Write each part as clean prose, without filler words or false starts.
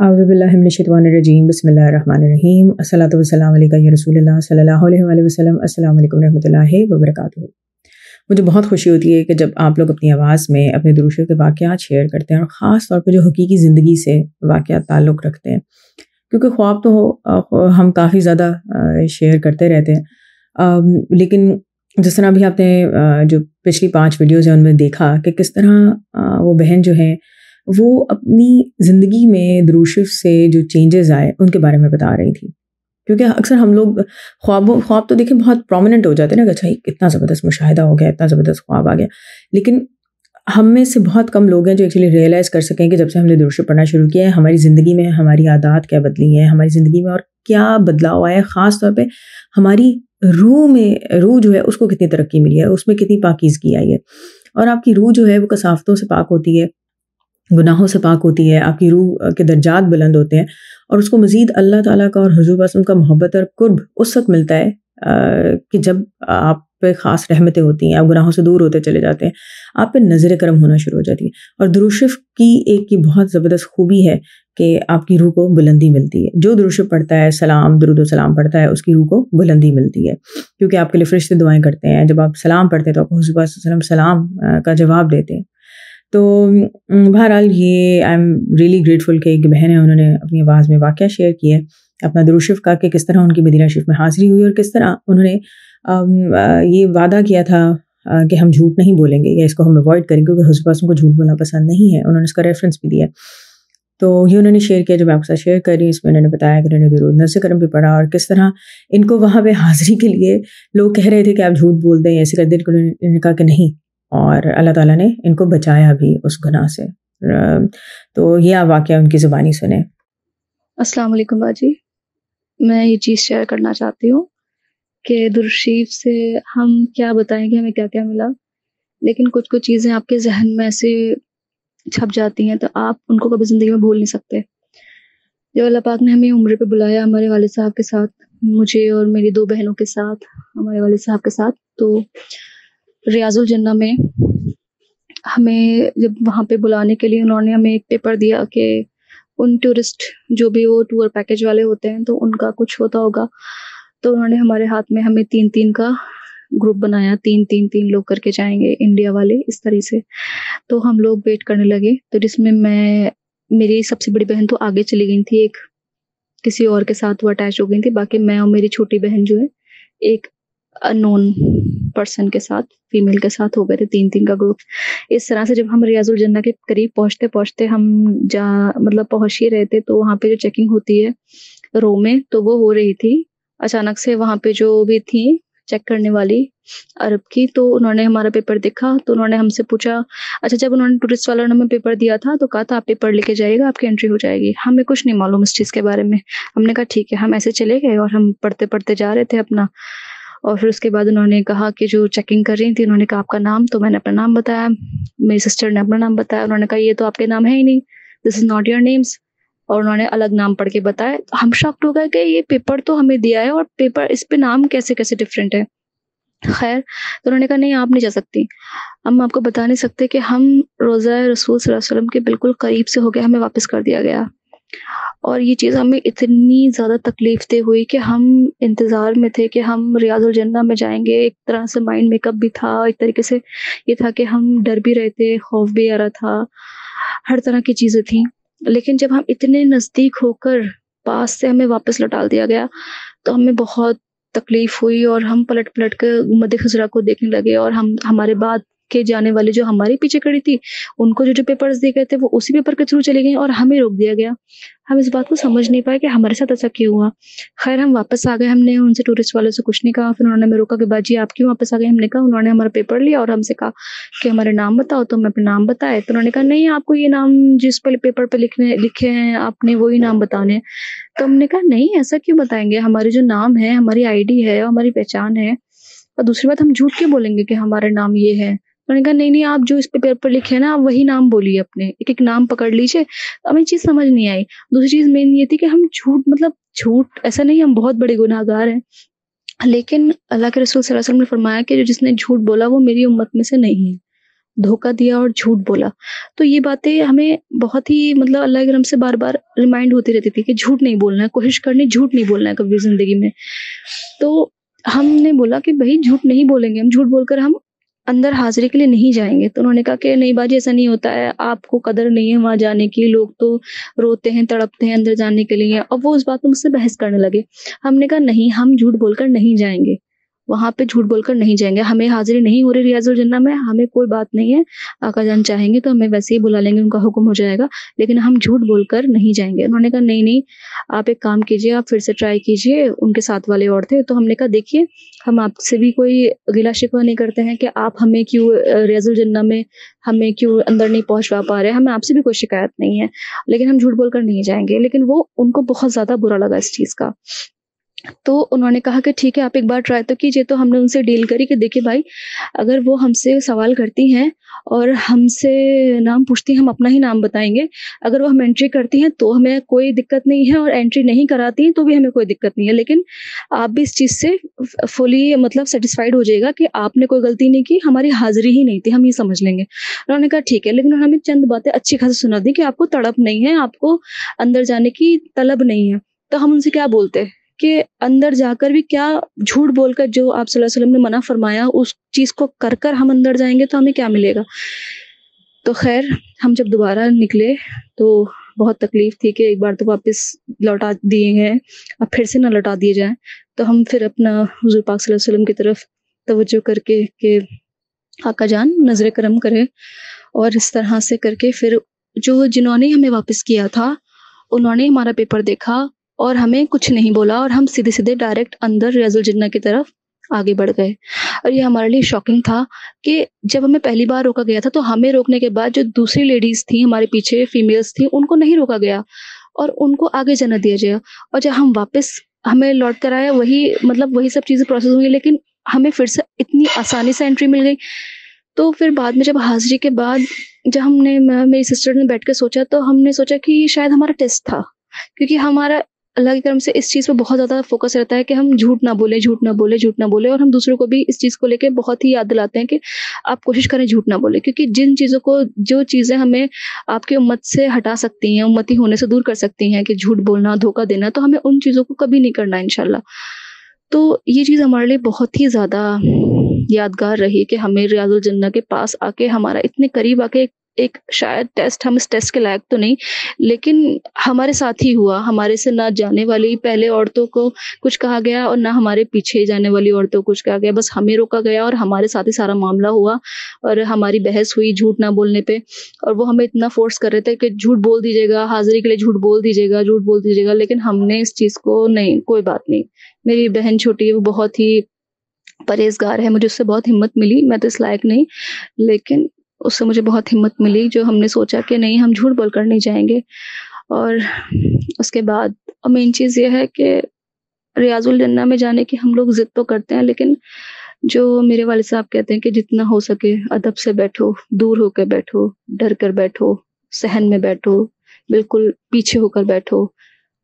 اعوذ باللہ من الشیطان الرجیم بسم اللہ الرحمن الرحیم الصلاۃ والسلام علیکہ یا رسول اللہ صلی اللہ علیہ وآلہ وسلم السلام علیکم ورحمۃ اللہ وبرکاتہ۔ مجھے بہت خوشی ہوتی ہے کہ جب آپ لوگ اپنی آواز میں اپنے دروش کے واقعات شیئر کرتے ہیں، اور خاص طور پہ جو حقیقی زندگی سے واقعات تعلق رکھتے ہیں، کیونکہ خواب تو ہم کافی زیادہ شیئر کرتے رہتے ہیں، لیکن جس طرح بھی آپ نے جو پچھلی 5 ویڈیوز ہیں ان میں دیکھا کہ کس طرح وہ بہن جو ہیں وہ اپنی زندگی میں دروشف سے جو چینجز آئے ان کے بارے میں بتا رہی تھی۔ کیونکہ اکثر ہم لوگ خواب تو دیکھیں بہت پرومیننٹ ہو جاتے ہیں نا کہ اچھا اتنا زبردست مشاہدہ ہو گیا، اتنا زبردست خواب آ گیا، لیکن ہم میں سے بہت کم لوگ ہیں جو ایکچولی ریئلائز کر سکیں کہ جب سے ہم نے دروشف پڑھنا شروع کیا ہے ہماری زندگی میں ہماری عادات کیا بدلی ہیں، ہماری زندگی میں اور کیا بدلاؤ آیا ہے، خاص طور پہ ہماری روح جو ہے اس کو کتنی ترقی ملی ہے، اس میں کتنی پاکیزگی آئی ہے۔ اور آپ کی روح جو ہے وہ کثافتوں سے پاک ہوتی ہے، گناہوں سے پاک ہوتی ہے، آپ کی روح کے درجات بلند ہوتے ہیں، اور اس کو مزید اللہ تعالیٰ کا اور حضور وسلم کا محبت اور قرب اس وقت ملتا ہے کہ جب آپ پہ خاص رحمتیں ہوتی ہیں، آپ گناہوں سے دور ہوتے چلے جاتے ہیں، آپ پہ نظر کرم ہونا شروع ہو جاتی ہے۔ اور دروشف کی ایک یہ بہت زبردست خوبی ہے کہ آپ کی روح کو بلندی ملتی ہے۔ جو دروشف پڑھتا ہے، سلام درود و سلام پڑھتا ہے، اس کی روح کو بلندی ملتی ہے، کیونکہ آپ کے لیے فرشتے دعائیں کرتے ہیں۔ جب آپ سلام پڑھتے ہیں تو آپ حضور صلی اللہ علیہ وسلم سلام کا جواب دیتے ہیں۔ تو بہرحال یہ آئی ایم ریئلی گریٹفل کہ ایک بہن ہے، انہوں نے اپنی آواز میں واقعہ شیئر کیا ہے اپنا دروشف کا، کہ کس طرح ان کی مدینہ شریف میں حاضری ہوئی اور کس طرح انہوں نے یہ وعدہ کیا تھا کہ ہم جھوٹ نہیں بولیں گے یا اس کو ہم اوائڈ کریں گے، کیونکہ حضور وسلم کو جھوٹ بولنا پسند نہیں ہے۔ انہوں نے اس کا ریفرنس بھی دیا، تو یہ انہوں نے شیئر کیا جو میں آپ کے ساتھ شیئر کر رہی ہوں۔ اس میں انہوں نے بتایا کہ انہوں نے درود نذر کرم بھی پڑھا اور کس طرح ان کو وہاں پہ حاضری کے لیے لوگ کہہ رہے تھے کہ آپ جھوٹ بول دیں ایسے کر دیں، انہوں نے کہا کہ نہیں، اور اللہ تعالیٰ نے ان کو بچایا بھی اس گناہ سے۔ تو یہ آپ واقعہ ان کی زبانی سنیں۔ السلام علیکم باجی، میں یہ چیز شیئر کرنا چاہتی ہوں کہ درود شریف سے ہم کیا بتائیں گے ہمیں کیا کیا ملا، لیکن کچھ چیزیں آپ کے ذہن میں ایسے چھپ جاتی ہیں تو آپ ان کو کبھی زندگی میں بھول نہیں سکتے۔ جب اللہ پاک نے ہمیں عمرے پہ بلایا ہمارے والد صاحب کے ساتھ، مجھے اور میری 2 بہنوں کے ساتھ، ہمارے والد صاحب کے ساتھ، تو ریاض الجنہ میں ہمیں جب وہاں پہ بلانے کے لیے انہوں نے ہمیں ایک پیپر دیا کہ ان ٹورسٹ جو بھی وہ ٹور پیکج والے ہوتے ہیں تو ان کا کچھ ہوتا ہوگا، تو انہوں نے ہمارے ہاتھ میں ہمیں 3 کا گروپ بنایا، 3 لوگ کر کے جائیں گے انڈیا والے، اس طرح سے۔ تو ہم لوگ ویٹ کرنے لگے، تو جس میں میری سب سے بڑی بہن تو آگے چلی گئی تھی، ایک کسی اور کے ساتھ وہ اٹیچ ہو گئی تھی، باقی میں اور میری چھوٹی بہن جو ہے ایک نون پرسن کے ساتھ، فیمیل کے ساتھ ہو گئے تھے، 3 کا گروپ۔ اس طرح سے جب ہم ریاض الجنہ کے قریب پہنچتے ہم پہنچ ہی رہے تھے، تو وہاں پہ جو چیکنگ ہوتی ہے رو میں، تو وہ ہو رہی تھی اچانک سے، وہاں پہ جو بھی تھی چیک کرنے والی عرب کی، تو انہوں نے ہمارا پیپر دیکھا، تو انہوں نے ہم سے پوچھا، اچھا جب انہوں نے ٹورسٹ والوں نے ہمیں پیپر دیا تھا تو کہا تھا آپ پیپر لے کے جائے گا، آپ کی انٹری ہو جائے گی۔ ہمیں کچھ نہیں معلوم اس چیز کے بارے میں، ہم نے کہا ٹھیک ہے، ہم ایسے چلے گئے اور ہم پڑھتے جا رہے تھے اپنا۔ اور پھر اس کے بعد انہوں نے کہا کہ جو چیکنگ کر رہی تھی، انہوں نے کہا آپ کا نام، تو میں نے اپنا نام بتایا، میری سسٹر نے اپنا نام بتایا، انہوں نے کہا یہ تو آپ کے نام ہے ہی نہیں، دس از ناٹ یور نیمس، اور انہوں نے الگ نام پڑھ کے بتایا۔ ہم شاکڈ ہو گئے کہ یہ پیپر تو ہمیں دیا ہے اور پیپر اس پہ نام کیسے ڈفرینٹ ہے۔ خیر، تو انہوں نے کہا نہیں آپ نہیں جا سکتی۔ ہم آپ کو بتا نہیں سکتے کہ ہم روضہ رسول صلی اللہ علیہ وسلم کے بالکل قریب سے ہو گئے، ہمیں واپس کر دیا گیا، اور یہ چیز ہمیں اتنی زیادہ تکلیف دہ ہوئی کہ ہم انتظار میں تھے کہ ہم ریاض الجنہ میں جائیں گے۔ ایک طرح سے مائنڈ میک اپ بھی تھا، ایک طریقے سے یہ تھا کہ ہم ڈر بھی رہے تھے، خوف بھی آ رہا تھا، ہر طرح کی چیزیں تھیں۔ لیکن جب ہم اتنے نزدیک ہو کر پاس سے ہمیں واپس لوٹا دیا گیا تو ہمیں بہت تکلیف ہوئی، اور ہم پلٹ کے مد خضرا کو دیکھنے لگے، اور ہمارے بعد کے جانے والے جو ہمارے پیچھے کھڑی تھی ان کو جو پیپرز دیے گئے تھے وہ اسی پیپر کے تھرو چلے گئے، اور ہمیں روک دیا گیا۔ ہم اس بات کو سمجھ نہیں پائے کہ ہمارے ساتھ ایسا کیوں ہوا۔ خیر ہم واپس آ گئے، ہم نے ان سے ٹورسٹ والوں سے کچھ نہیں کہا، پھر انہوں نے ہمیں روکا کہ باجی آپ کیوں واپس آ گئے؟ ہم نے کہا انہوں نے ہمارا پیپر لیا اور ہم سے کہا کہ ہمارے نام بتاؤ، تو ہم اپنے نام بتائے، تو انہوں نے کہا نہیں آپ کو یہ نام جس پہ پیپر پہ لکھے ہیں آپ نے وہی نام بتانے ہیں۔ تو ہم نے کہا نہیں ایسا کیوں بتائیں گے، ہمارے جو نام ہے، ہماری آئی ڈی ہے، ہماری پہچان ہے، اور دوسری بات ہم جھوٹ کیوں بولیں گے کہ ہمارا نام یہ ہے۔ انہوں نے کہا نہیں آپ جو اس پہ پیپر پر لکھے ہیں نا آپ وہی نام بولیے، اپنے ایک نام پکڑ لیجیے۔ ہمیں چیز سمجھ نہیں آئی۔ دوسری چیز مین یہ تھی کہ ہم جھوٹ ایسا نہیں، ہم بہت بڑے گناہ گار ہیں، لیکن اللہ کے رسول صلی اللہ علیہ وسلم نے فرمایا کہ جس نے جھوٹ بولا وہ میری امت میں سے نہیں ہے۔ دھوکہ دیا اور جھوٹ بولا. تو یہ باتیں ہمیں بہت ہی مطلب اللہ کے کرم سے بار بار ریمائنڈ ہوتی رہتی تھی کہ جھوٹ نہیں بولنا ہے, کوشش کرنی جھوٹ نہیں بولنا ہے کبھی زندگی میں. تو ہم نے بولا کہ بھائی جھوٹ نہیں بولیں گے, ہم جھوٹ بول کر ہم اندر حاضری کے لیے نہیں جائیں گے. تو انہوں نے کہا کہ نہیں باجی ایسا نہیں ہوتا ہے, آپ کو قدر نہیں ہے وہاں جانے کی, لوگ تو روتے ہیں تڑپتے ہیں اندر جانے کے لیے. اور وہ اس بات میں مجھ سے بحث کرنے لگے. ہم نے کہا نہیں, ہم جھوٹ بول کر نہیں جائیں گے, وہاں پہ جھوٹ بول کر نہیں جائیں گے. ہمیں حاضری نہیں ہو رہی ریاض الجنہ میں, ہمیں کوئی بات نہیں ہے, آقا جان چاہیں گے تو ہمیں ویسے ہی بلا لیں گے, ان کا حکم ہو جائے گا, لیکن ہم جھوٹ بول کر نہیں جائیں گے. انہوں نے کہا نہیں نہیں, آپ ایک کام کیجیے, آپ پھر سے ٹرائی کیجیے. ان کے ساتھ والے اور تھے. تو ہم نے کہا دیکھیے ہم آپ سے بھی کوئی گلا شکوہ نہیں کرتے ہیں کہ آپ ہمیں کیوں ریاض الجنہ میں ہمیں کیوں اندر نہیں پہنچوا پا رہے, ہمیں آپ سے بھی کوئی شکایت نہیں ہے, لیکن ہم جھوٹ بول کر نہیں جائیں گے. لیکن وہ ان کو بہت زیادہ برا لگا اس چیز کا. تو انہوں نے کہا کہ ٹھیک ہے آپ ایک بار ٹرائی تو کیجیے. تو ہم نے ان سے ڈیل کری کہ دیکھیے بھائی, اگر وہ ہم سے سوال کرتی ہیں اور ہم سے نام پوچھتی ہیں, ہم اپنا ہی نام بتائیں گے. اگر وہ ہم انٹری کرتی ہیں تو ہمیں کوئی دقت نہیں ہے, اور انٹری نہیں کراتی ہیں تو بھی ہمیں کوئی دقت نہیں ہے. لیکن آپ بھی اس چیز سے فلی مطلب سیٹسفائیڈ ہو جائے گا کہ آپ نے کوئی غلطی نہیں کی, ہماری حاضری ہی نہیں تھی, ہم یہ سمجھ لیں گے. انہوں نے کہا ٹھیک ہے. لیکن انہوں نے ہمیں چند باتیں اچھی خاصی سنا دی کہ آپ کو تڑپ نہیں ہے, آپ کو اندر جانے کی طلب نہیں ہے. تو ہم ان سے کیا بولتے کہ اندر جا کر بھی کیا جھوٹ بول کر جو آپ صلی اللہ علیہ وسلم نے منع فرمایا اس چیز کو کر کر ہم اندر جائیں گے تو ہمیں کیا ملے گا. تو خیر ہم جب دوبارہ نکلے تو بہت تکلیف تھی کہ ایک بار تو واپس لوٹا دیے ہیں, اب پھر سے نہ لوٹا دیے جائیں. تو ہم پھر اپنا حضور پاک صلی اللہ علیہ وسلم کی طرف توجہ کر کے کہ آقا جان نظر کرم کرے, اور اس طرح سے کر کے پھر جنہوں نے ہمیں واپس کیا تھا انہوں نے ہمارا پیپر دیکھا اور ہمیں کچھ نہیں بولا, اور ہم سیدھے سیدھے ڈائریکٹ اندر ریاض الجنہ کی طرف آگے بڑھ گئے. اور یہ ہمارے لیے شاکنگ تھا کہ جب ہمیں پہلی بار روکا گیا تھا تو ہمیں روکنے کے بعد جو دوسری لیڈیز تھیں ہمارے پیچھے فیمیلز تھیں ان کو نہیں روکا گیا اور ان کو آگے جانا دیا گیا. اور جب ہم واپس ہمیں لوٹ کر آیا وہی سب چیزیں پروسیس ہوئی, لیکن ہمیں پھر سے اتنی آسانی سے انٹری مل گئی. تو پھر بعد میں جب حاضری کے بعد جب ہم نے میری سسٹر نے بیٹھ کے سوچا تو ہم نے سوچا کہ یہ شاید ہمارا ٹیسٹ تھا, کیونکہ ہمارا اللہ کی کرم سے اس چیز پہ بہت زیادہ فوکس رہتا ہے کہ ہم جھوٹ نہ بولیں, اور ہم دوسروں کو بھی اس چیز کو لے کے بہت ہی یاد دلاتے ہیں کہ آپ کوشش کریں جھوٹ نہ بولیں, کیونکہ جو چیزیں ہمیں آپ کی امت سے ہٹا سکتی ہیں, امتی ہونے سے دور کر سکتی ہیں, کہ جھوٹ بولنا, دھوکہ دینا, تو ہمیں ان چیزوں کو کبھی نہیں کرنا انشاءاللہ. تو یہ چیز ہمارے لیے بہت ہی زیادہ یادگار رہی کہ ہمیں ریاض الجنہ کے پاس آ کے ہمارا اتنے قریب آ کے ایک شاید ٹیسٹ, ہم اس ٹیسٹ کے لائق تو نہیں لیکن ہمارے ساتھ ہی ہوا. ہمارے سے نہ جانے والی پہلے عورتوں کو کچھ کہا گیا اور نہ ہمارے پیچھے جانے والی عورتوں کو کچھ کہا گیا, بس ہمیں روکا گیا اور ہمارے ساتھ ہی سارا معاملہ ہوا اور ہماری بحث ہوئی جھوٹ نہ بولنے پہ. اور وہ ہمیں اتنا فورس کر رہے تھے کہ جھوٹ بول دیجیے گا, حاضری کے لیے جھوٹ بول دیجیے گا, لیکن ہم نے اس چیز کو نہیں, کوئی بات نہیں. میری بہن چھوٹی ہے, وہ بہت ہی پرہیزگار ہے, مجھے اس سے بہت ہمت ملی, میں تو اس لائق نہیں لیکن اس سے مجھے بہت ہمت ملی جو ہم نے سوچا کہ نہیں ہم جھوٹ بول کر نہیں جائیں گے. اور اس کے بعد مین چیز یہ ہے کہ ریاض الجنہ میں جانے کی ہم لوگ ضد تو کرتے ہیں, لیکن جو میرے والد صاحب کہتے ہیں کہ جتنا ہو سکے ادب سے بیٹھو, دور ہو کے بیٹھو, ڈر کر بیٹھو, صحن میں بیٹھو, بالکل پیچھے ہو کر بیٹھو,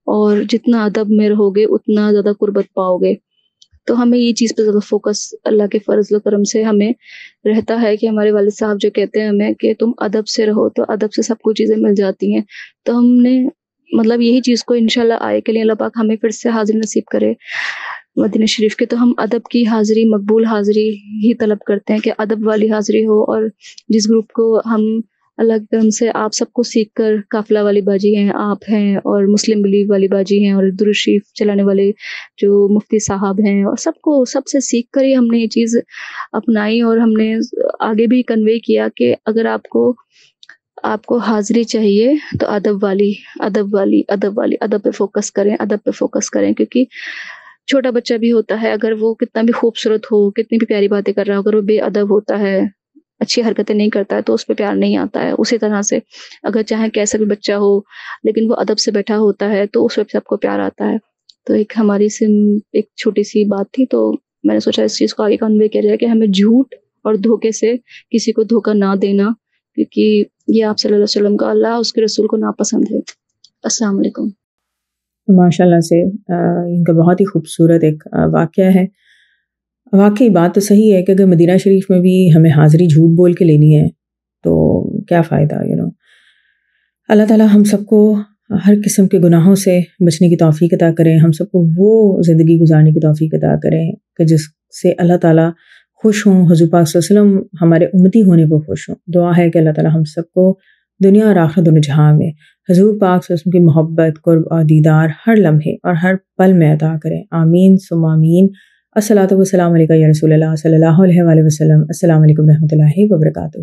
اور جتنا ادب میں رہو گے اتنا زیادہ قربت پاؤ گے. تو ہمیں یہ چیز پہ زیادہ فوکس اللہ کے فضل و کرم سے ہمیں رہتا ہے کہ ہمارے والد صاحب جو کہتے ہیں ہمیں کہ تم ادب سے رہو تو ادب سے سب کچھ چیزیں مل جاتی ہیں. تو ہم نے مطلب یہی چیز کو انشاءاللہ آئے کے لیے اللہ پاک ہمیں پھر سے حاضری نصیب کرے مدینہ شریف کے, تو ہم ادب کی حاضری, مقبول حاضری ہی طلب کرتے ہیں کہ ادب والی حاضری ہو. اور جس گروپ کو ہم اللہ کے کرم سے آپ سب کو سیکھ کر قافلہ والی باجی ہیں, آپ ہیں, اور مسلم بلیو والی باجی ہیں, اور درود شریف چلانے والے جو مفتی صاحب ہیں, اور سب سے سیکھ کر ہی ہم نے یہ چیز اپنائی. اور ہم نے آگے بھی کنوے کیا کہ اگر آپ کو حاضری چاہیے تو ادب پہ فوکس کریں, کیونکہ چھوٹا بچہ بھی ہوتا ہے, اگر وہ کتنا بھی خوبصورت ہو, کتنی بھی پیاری باتیں کر رہا ہو, اگر وہ بے ادب ہوتا ہے, اچھی حرکتیں نہیں کرتا ہے تو اس پہ پیار نہیں آتا ہے. اسی طرح سے اگر چاہے کیسا بھی بچہ ہو لیکن وہ ادب سے بیٹھا ہوتا ہے تو اس پہ سب کو پیار آتا ہے. تو ایک ہماری ایک چھوٹی سی بات تھی, تو میں نے سوچا اس چیز کو آگے کنوے کیا جائے کہ ہمیں جھوٹ اور دھوکے سے کسی کو دھوکہ نہ دینا, کیونکہ یہ آپ صلی اللہ علیہ وسلم کا, اللہ اس کے رسول کو ناپسند ہے. السلام علیکم. ماشاء اللہ سے ان کا بہت ہی خوبصورت ایک واقعہ ہے. واقعی بات تو صحیح ہے کہ اگر مدینہ شریف میں بھی ہمیں حاضری جھوٹ بول کے لینی ہے کیا فائدہ اللہ تعالیٰ ہم سب کو ہر قسم کے گناہوں سے بچنے کی توفیق عطا کریں، ہم سب کو وہ زندگی گزارنے کی توفیق عطا کریں کہ جس سے اللہ تعالیٰ خوش ہوں، حضور پاک صلی اللہ علیہ وسلم ہمارے امتی ہونے پر خوش ہوں۔ دعا ہے کہ اللہ تعالیٰ ہم سب کو دنیا اور آخرت دونوں جہاں میں حضور پاک صلی اللہ علیہ وسلم کی محبت، قرب اور دیدار ہر لمحے اور ہر پل میں عطا کریں، آمین ثم آمین۔ الصلاۃ والسلام علیکہ یا رسول اللہ صلی اللہ علیہ وآلہ وسلم۔ السلام علیکم ورحمۃ اللہ وبرکاتہ۔